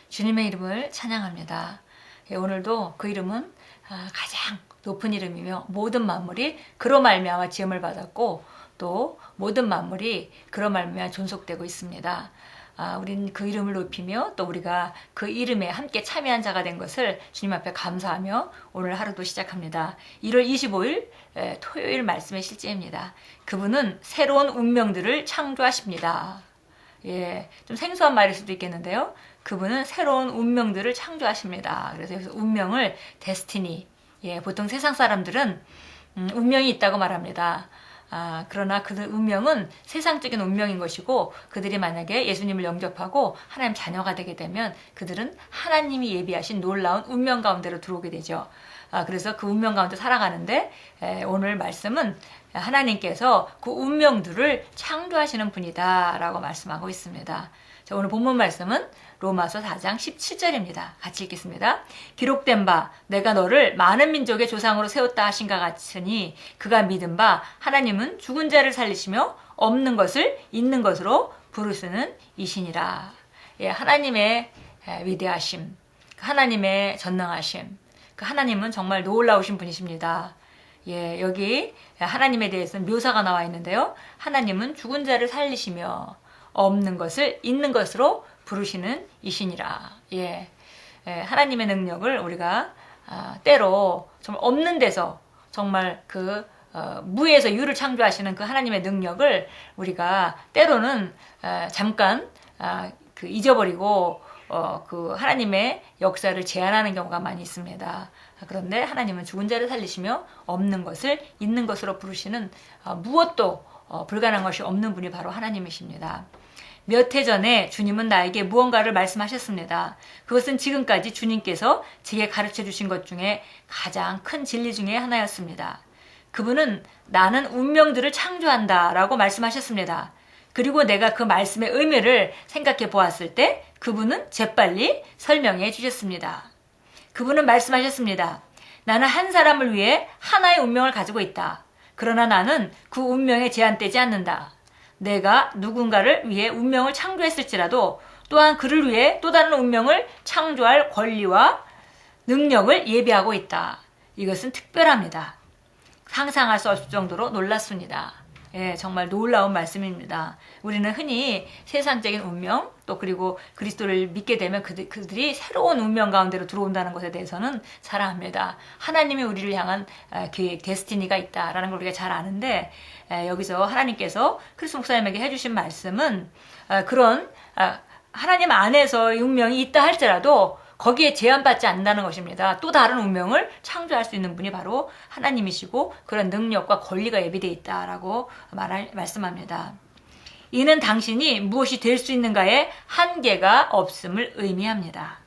주님의 이름을 찬양합니다. 오늘도 그 이름은 가장 높은 이름이며 모든 만물이 그로 말미암아 지음을 받았고 또 모든 만물이 그로 말미암아 존속되고 있습니다. 우린 그 이름을 높이며 또 우리가 그 이름에 함께 참여한 자가 된 것을 주님 앞에 감사하며 오늘 하루도 시작합니다. 1월 25일 토요일 말씀의 실제입니다. 그분은 새로운 운명들을 창조하십니다. 좀 생소한 말일 수도 있겠는데요. 그분은 새로운 운명들을 창조하십니다. 그래서 여기서 운명을 데스티니, 보통 세상 사람들은 운명이 있다고 말합니다. 그러나 그 운명은 세상적인 운명인 것이고 그들이 만약에 예수님을 영접하고 하나님 자녀가 되게 되면 그들은 하나님이 예비하신 놀라운 운명 가운데로 들어오게 되죠. 그래서 그 운명 가운데 살아가는데 오늘 말씀은 하나님께서 그 운명들을 창조하시는 분이다 라고 말씀하고 있습니다. 자, 오늘 본문 말씀은 로마서 4장 17절입니다. 같이 읽겠습니다. 기록된 바 내가 너를 많은 민족의 조상으로 세웠다 하신가 같으니 그가 믿은 바 하나님은 죽은 자를 살리시며 없는 것을 있는 것으로 부르시는 이시니라. 하나님의 위대하심, 하나님의 전능하심, 그 하나님은 정말 놀라우신 분이십니다. 여기 하나님에 대해서는 묘사가 나와 있는데요. 하나님은 죽은 자를 살리시며 없는 것을 있는 것으로 부르시는 이시니라. 하나님의 능력을 우리가 때로 정말 없는 데서 정말 그 무에서 유를 창조하시는 그 하나님의 능력을 우리가 때로는 잠깐 잊어버리고 그 하나님의 역사를 제한하는 경우가 많이 있습니다. 그런데 하나님은 죽은 자를 살리시며 없는 것을 있는 것으로 부르시는 무엇도 불가능한 것이 없는 분이 바로 하나님이십니다. 몇 해 전에 주님은 나에게 무언가를 말씀하셨습니다. 그것은 지금까지 주님께서 제게 가르쳐 주신 것 중에 가장 큰 진리 중에 하나였습니다. 그분은 나는 운명들을 창조한다 라고 말씀하셨습니다. 그리고 내가 그 말씀의 의미를 생각해 보았을 때 그분은 재빨리 설명해 주셨습니다. 그분은 말씀하셨습니다. 나는 한 사람을 위해 하나의 운명을 가지고 있다. 그러나 나는 그 운명에 제한되지 않는다. 내가 누군가를 위해 운명을 창조했을지라도 또한 그를 위해 또 다른 운명을 창조할 권리와 능력을 예비하고 있다. 이것은 특별합니다. 상상할 수 없을 정도로 놀랐습니다. 정말 놀라운 말씀입니다. 우리는 흔히 세상적인 운명 또 그리고 그리스도를 믿게 되면 그들이 새로운 운명 가운데로 들어온다는 것에 대해서는 잘 압니다. 하나님이 우리를 향한 계획, 데스티니가 있다라는 걸 우리가 잘 아는데 여기서 하나님께서 크리스 목사님에게 해주신 말씀은 그런 하나님 안에서 운명이 있다 할지라도 거기에 제한받지 않는다는 것입니다. 또 다른 운명을 창조할 수 있는 분이 바로 하나님이시고 그런 능력과 권리가 예비되어 있다라고 말씀합니다. 이는 당신이 무엇이 될 수 있는가에 한계가 없음을 의미합니다.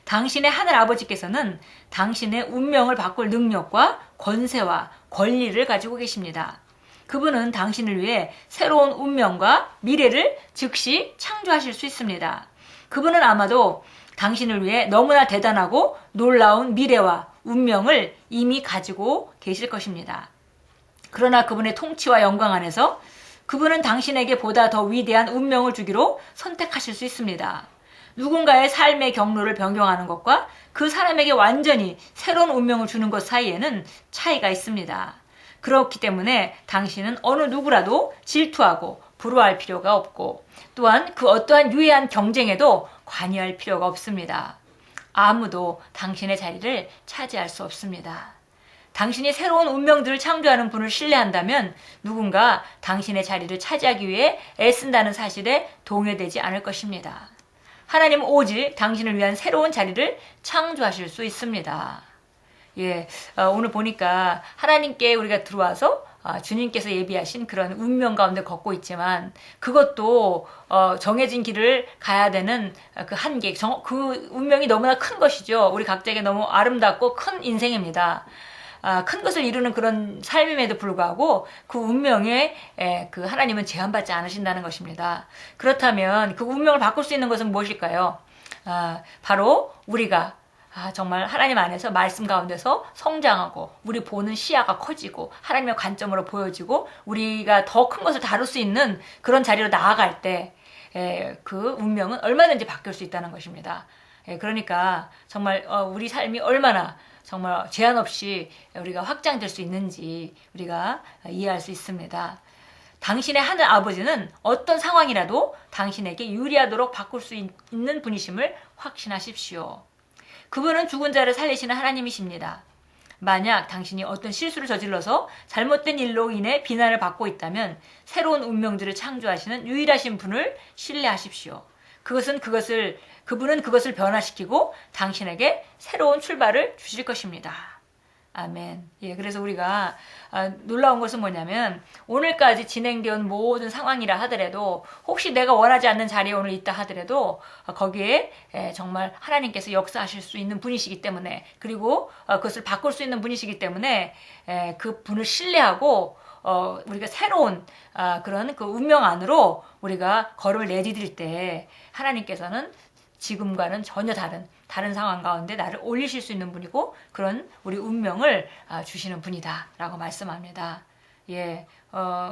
당신의 하늘 아버지께서는 당신의 운명을 바꿀 능력과 권세와 권리를 가지고 계십니다. 그분은 당신을 위해 새로운 운명과 미래를 즉시 창조하실 수 있습니다. 그분은 아마도 당신을 위해 너무나 대단하고 놀라운 미래와 운명을 이미 가지고 계실 것입니다. 그러나 그분의 통치와 영광 안에서 그분은 당신에게 보다 더 위대한 운명을 주기로 선택하실 수 있습니다. 누군가의 삶의 경로를 변경하는 것과 그 사람에게 완전히 새로운 운명을 주는 것 사이에는 차이가 있습니다. 그렇기 때문에 당신은 어느 누구라도 질투하고 부러워할 필요가 없고 또한 그 어떠한 유해한 경쟁에도 관여할 필요가 없습니다. 아무도 당신의 자리를 차지할 수 없습니다. 당신이 새로운 운명들을 창조하는 분을 신뢰한다면 누군가 당신의 자리를 차지하기 위해 애쓴다는 사실에 동요되지 않을 것입니다. 하나님은 오직 당신을 위한 새로운 자리를 창조하실 수 있습니다. 오늘 보니까 하나님께 우리가 들어와서 주님께서 예비하신 그런 운명 가운데 걷고 있지만 그것도 정해진 길을 가야 되는 그 한계, 그 운명이 너무나 큰 것이죠. 우리 각자에게 너무 아름답고 큰 인생입니다. 큰 것을 이루는 그런 삶임에도 불구하고 그 운명에 그 하나님은 제한받지 않으신다는 것입니다. 그렇다면 그 운명을 바꿀 수 있는 것은 무엇일까요? 바로 우리가 정말 하나님 안에서 말씀 가운데서 성장하고 우리 보는 시야가 커지고 하나님의 관점으로 보여지고 우리가 더 큰 것을 다룰 수 있는 그런 자리로 나아갈 때 그 운명은 얼마든지 바뀔 수 있다는 것입니다. 그러니까 정말 우리 삶이 얼마나 정말 제한 없이 우리가 확장될 수 있는지 우리가 이해할 수 있습니다. 당신의 하늘 아버지는 어떤 상황이라도 당신에게 유리하도록 바꿀 수 있는 분이심을 확신하십시오. 그분은 죽은 자를 살리시는 하나님이십니다. 만약 당신이 어떤 실수를 저질러서 잘못된 일로 인해 비난을 받고 있다면 새로운 운명들을 창조하시는 유일하신 분을 신뢰하십시오. 그분은 그것을 변화시키고 당신에게 새로운 출발을 주실 것입니다. 아멘. 그래서 우리가 놀라운 것은 뭐냐면 오늘까지 진행되어 온 모든 상황이라 하더라도 혹시 내가 원하지 않는 자리에 오늘 있다 하더라도 거기에 정말 하나님께서 역사하실 수 있는 분이시기 때문에 그리고 그것을 바꿀 수 있는 분이시기 때문에 그 분을 신뢰하고 우리가 새로운 그런 그 운명 안으로 우리가 걸음을 내디딜 때 하나님께서는 지금과는 전혀 다른 상황 가운데 나를 올리실 수 있는 분이고 그런 우리 운명을 주시는 분이다 라고 말씀합니다.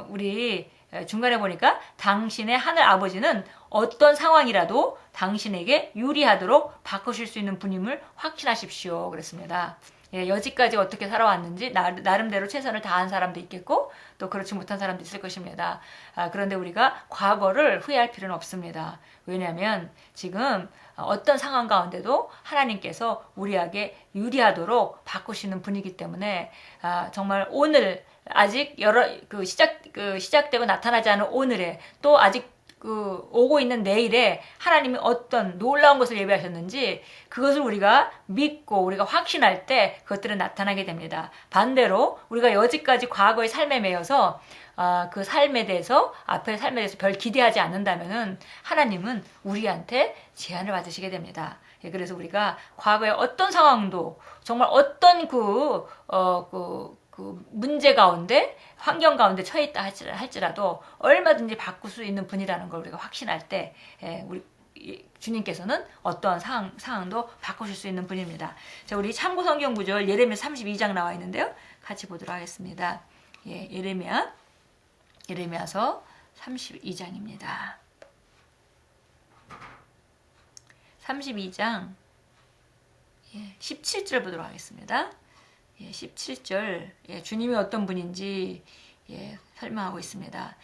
우리 중간에 보니까 당신의 하늘 아버지는 어떤 상황이라도 당신에게 유리하도록 바꾸실 수 있는 분임을 확신하십시오 그랬습니다. 여지까지 어떻게 살아왔는지 나름대로 최선을 다한 사람도 있겠고 또 그렇지 못한 사람도 있을 것입니다. 그런데 우리가 과거를 후회할 필요는 없습니다. 왜냐하면 지금 어떤 상황 가운데도 하나님께서 우리에게 유리하도록 바꾸시는 분이기 때문에 정말 오늘 아직 시작되고 나타나지 않은 오늘에 또 아직 오고 있는 내일에 하나님이 어떤 놀라운 것을 예비하셨는지 그것을 우리가 믿고 우리가 확신할 때 그것들은 나타나게 됩니다. 반대로 우리가 여지까지 과거의 삶에 매여서 그 삶에 대해서 앞의 삶에 대해서 별 기대하지 않는다면은 하나님은 우리한테 제한을 받으시게 됩니다. 그래서 우리가 과거의 어떤 상황도 정말 어떤 그 문제 가운데 환경 가운데 처해 있다 할지라도 얼마든지 바꿀 수 있는 분이라는 걸 우리가 확신할 때 우리 주님께서는 어떠한 상황도 바꾸실 수 있는 분입니다. 자, 우리 참고 성경 구절 예레미야 32장 나와 있는데요. 같이 보도록 하겠습니다. 예레미야서 32장입니다. 32장 17절 보도록 하겠습니다. 17절 주님이 어떤 분인지 설명하고 있습니다.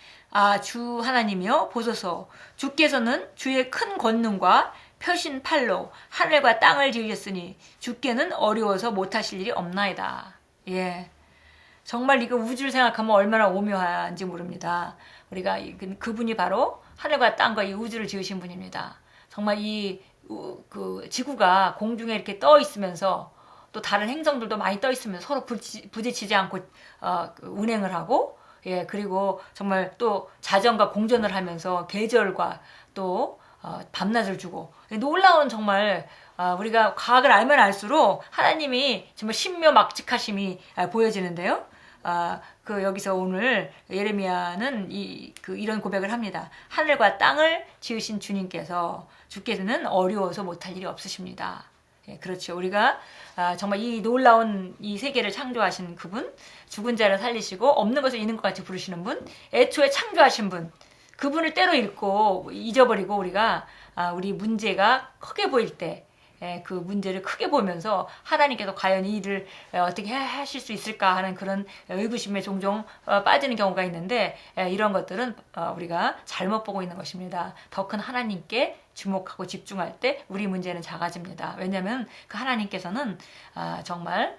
주 하나님이여 보소서 주께서는 주의 큰 권능과 펴신 팔로 하늘과 땅을 지으셨으니 주께는 어려워서 못하실 일이 없나이다. 정말 이거 우주를 생각하면 얼마나 오묘한지 모릅니다. 우리가 그분이 바로 하늘과 땅과 이 우주를 지으신 분입니다. 정말 그 지구가 공중에 이렇게 떠 있으면서 또 다른 행성들도 많이 떠 있으면서 서로 부딪히지 않고 운행을 하고 그리고 정말 또 자전과 공전을 하면서 계절과 또 밤낮을 주고 놀라운 정말 우리가 과학을 알면 알수록 하나님이 정말 신묘막측하심이 보여지는데요. 여기서 오늘 예레미야는 이런 고백을 합니다. 하늘과 땅을 지으신 주께서는 어려워서 못할 일이 없으십니다. 그렇죠. 우리가 정말 이 놀라운 이 세계를 창조하신 그분, 죽은 자를 살리시고 없는 것을 있는 것 같이 부르시는 분, 애초에 창조하신 분, 그분을 때로 잊어버리고 우리가 우리 문제가 크게 보일 때 그 문제를 크게 보면서 하나님께서 과연 이 일을 어떻게 하실 수 있을까 하는 그런 의구심에 종종 빠지는 경우가 있는데 이런 것들은 우리가 잘못 보고 있는 것입니다. 더 큰 하나님께 주목하고 집중할 때 우리 문제는 작아집니다. 왜냐하면 그 하나님께서는 정말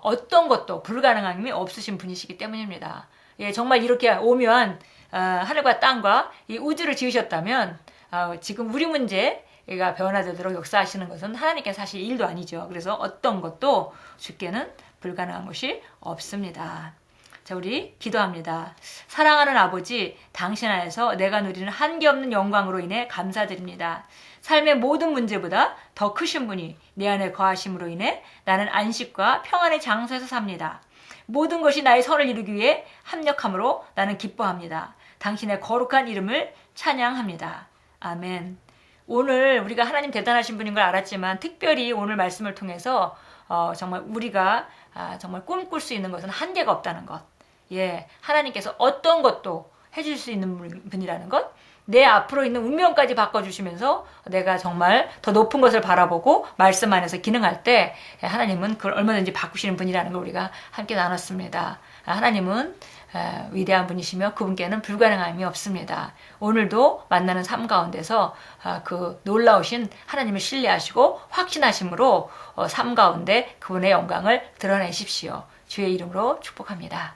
어떤 것도 불가능함이 없으신 분이시기 때문입니다. 정말 이렇게 오묘한 하늘과 땅과 이 우주를 지으셨다면 지금 우리 문제가 변화되도록 역사하시는 것은 하나님께서 사실 일도 아니죠. 그래서 어떤 것도 주께는 불가능한 것이 없습니다. 자, 우리 기도합니다. 사랑하는 아버지, 당신 안에서 내가 누리는 한계없는 영광으로 인해 감사드립니다. 삶의 모든 문제보다 더 크신 분이 내 안에 거하심으로 인해 나는 안식과 평안의 장소에서 삽니다. 모든 것이 나의 선을 이루기 위해 합력함으로 나는 기뻐합니다. 당신의 거룩한 이름을 찬양합니다. 아멘. 오늘 우리가 하나님 대단하신 분인 걸 알았지만 특별히 오늘 말씀을 통해서 정말 우리가 정말 꿈꿀 수 있는 것은 한계가 없다는 것. 하나님께서 어떤 것도 해줄 수 있는 분이라는 것. 내 앞으로 있는 운명까지 바꿔주시면서 내가 정말 더 높은 것을 바라보고 말씀 안에서 기능할 때 하나님은 그걸 얼마든지 바꾸시는 분이라는 걸 우리가 함께 나눴습니다. 하나님은 위대한 분이시며 그분께는 불가능함이 없습니다. 오늘도 만나는 삶 가운데서 그 놀라우신 하나님을 신뢰하시고 확신하심으로 삶 가운데 그분의 영광을 드러내십시오. 주의 이름으로 축복합니다.